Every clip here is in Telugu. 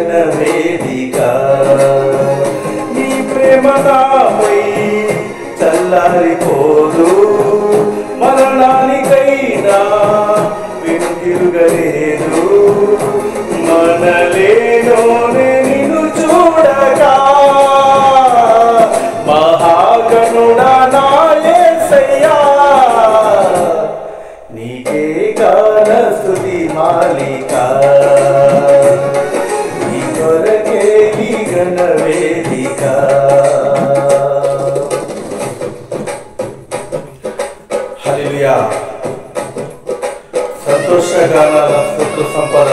ఘన వేదిక నీ ప్రేమ నాపై చల్లారిపోదు మరణానికైనా వెనుతిరుగలేదు మనలేనోనే నిన్ను చూడగా మహాగణుడా నా యేసయ్యా నీకే గాన స్తుతి మాలిక నీ కొరకే ఈ ఘన వేదిక హల్లెలూయా సంతోషగానాల స్తుతి సంపద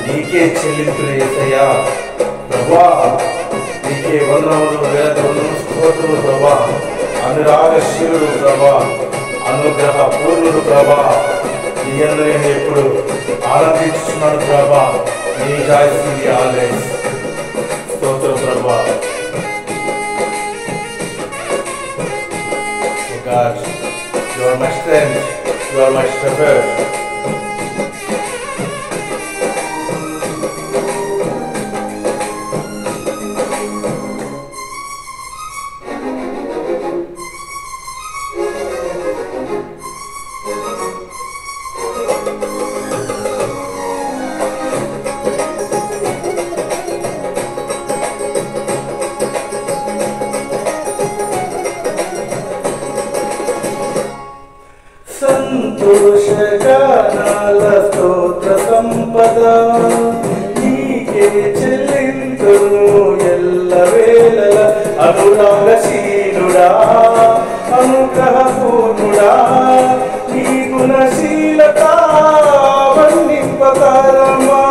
నీకే చెల్లింపులు యేసయ్యా ప్రభువా నీకే వందనములు వేల వందనములు స్తోత్రములు ప్రభువా అనురాగశీలుడు ప్రభువా అనుగ్రహ పూర్ణుడు ప్రభా నీ యందు నేను ఎప్పుడు ఆనందించుతున్నాను ప్రభా నీ జాయిస్తుంది ఆల్వేస్ స్తోత్రం ప్రభా God, you are my strength, you are my shepherd. సంతోషగానాల స్తోత్ర సంపద నీకే చెల్లింతును ఎల్లవేళల అనురాగశీలుడా అనుగ్రహపూర్ణుడా నీ గుణశీలత వర్ణింపతరమా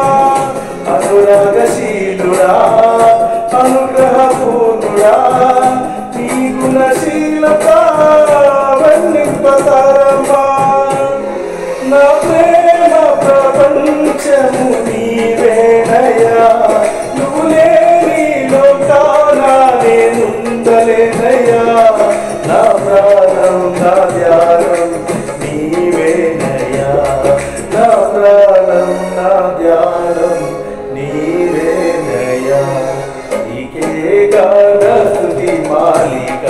అనురాగశీలుడా అనుగ్రహపూర్ణుడా నీ గుణశీలత వర్ణింపతరమా నా ప్రేమ ప్రపంచము నీవేనయ్యా నువ్వు లేని లోకాన నేనుండలేనయ్యా నా ప్రాణం నా ధ్యానం నీవేనయ్యా నా ప్రాణం నా ధ్యానం నీవేనయ్యా నీకే గాన స్తుతి మాలిక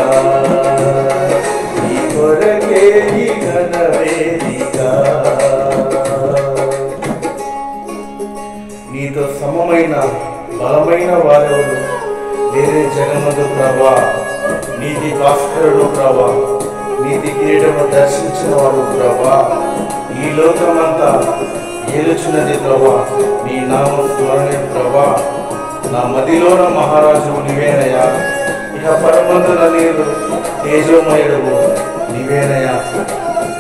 నీ కొరకే ఈ ఘన వేదిక నీతో సమమైన బలమైన వారెవరు వేరే జగమందు ప్రభా నీతి భాస్కరుడు ప్రభా నీతి కిరీటము దర్శించిన వాడు ప్రభా ఈ లోకమంతా ఏలుచున్నది ప్రభా నీ నామ స్మరణే ప్రభా నా మదిలోన మహారాజు నీవేనయ్యా ఇక పరమందున నీరు తేజోమయుడు నీవేనయ్యా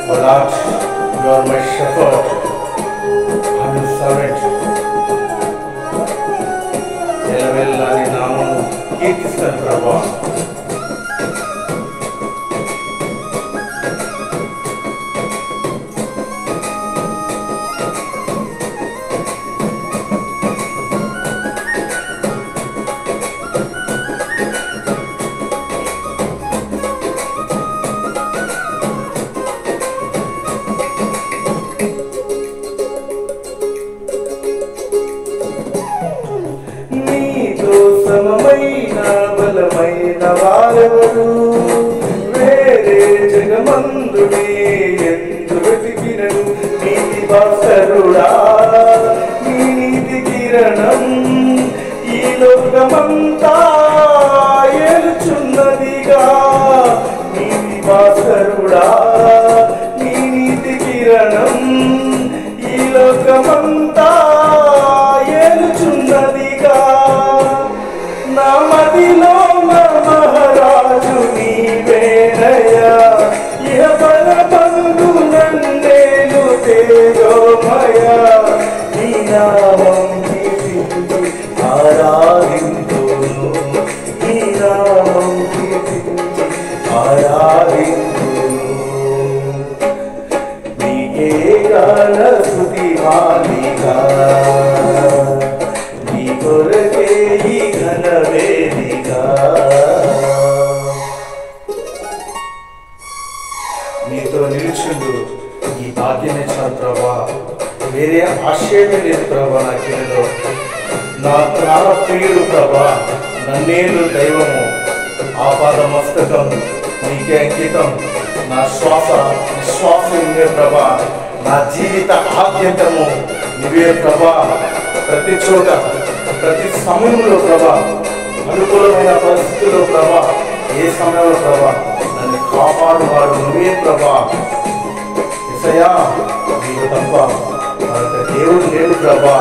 Lord, you are my shepherd, I'm your servant. ఎల్లవేళలా నీ నామము కీర్తిస్తాను ప్రభా సమమైన బలమైన వారెవరు వేరే జగమందునే ఎందు వెతికినను నీతి భాస్కరుడా నీ నీతి కిరణం ఈ లోకమంతా ఏలుచున్నదిగా నీతి భాస్కరుడా నీ నీతి కిరణం ఈ లోకమంతా ఏలుచున్నదిగా నా మదిలో మహారాజు నీవేనయ్యా ఇహ బలమందు నన్నేలు తేజోమయా నీ నామం కీర్తించి ఆరాధింతును నీ నామం కీర్తించి ఆరాధింతును నీకే గాన స్తుతి మాలిక నీ కొరకే ఈ ఘన వేదిక నీతో నిలుచుండు ఈ భాగ్యమే చాలు ప్రభా వేరే ఆశయమే లేదు ప్రభా నా కిందలో నా ప్రాణప్రియుడు ప్రభా, నన్నేలు దైవము, ఆపాద మస్తకం నీకే అంకితం. నా శ్వాస విశ్వాసం నీవే ప్రభా, నా జీవిత ఆద్యంతము నీవే ప్రభా. ప్రతి చోట ప్రతి సమయంలో ప్రభా, అనుకూలమైన పరిస్థితుల్లో ప్రభా, ఏ సమయంలో ప్రభా నన్ను కాపాడువాడు నువ్వే ప్రభా. యేసయ్యా, నీవు తప్ప మరొక దేవుడు లేడు ప్రభా.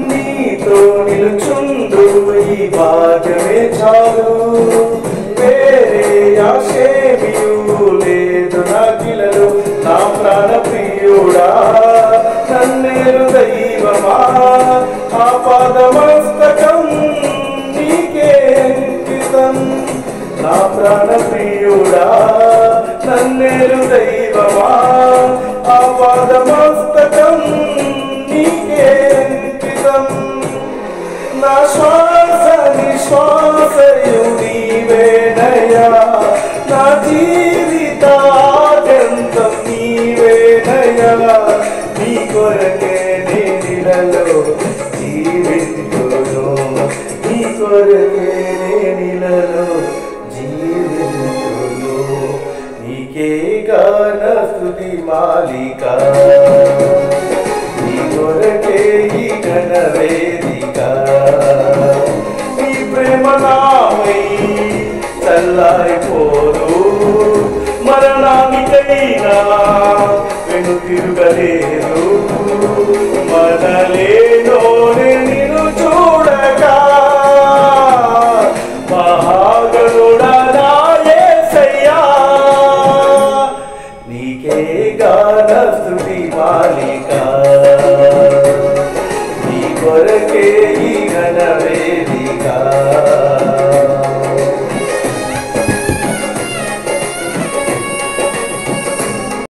నీతో నిలుచుండు ఈ భాగ్యమే చాలు, వేరే ఆశేమియు లేదు నాకిలలో. నా ప్రాణ ప్రియుడా, నన్నేలు దైవమా, ఆపాదమస్తకం నీకే అంకితం. నా ప్రాణ ప్రియుడా, నన్నేలు దైవమా, ఆపాదమస్తకం నీకే అంకితం. నా శ్వాస నిశ్వాసయు నీవేనయ్యా, నా జీవితాద్యంతం నీవేనయ్యా. నీ కొరకే నేనిలలో జీవింతును, నీ కొరకే నేనిలలో జీవింతును. నీకే గాన స్తుతి మాలిక, నీ కొరకే ఈ ఘన వేదిక. నీ ప్రేమ నామై చల్లారిపోదు, మరణానికైనా వెను తిరుగలేదు. మనలేనోనే నిన్ను చూడగా, మహాగణుడా నా యేసయ్యా, నీకే గాన స్తుతి మాలిక. నీ కొరకే ఈ ఘన వేదిక.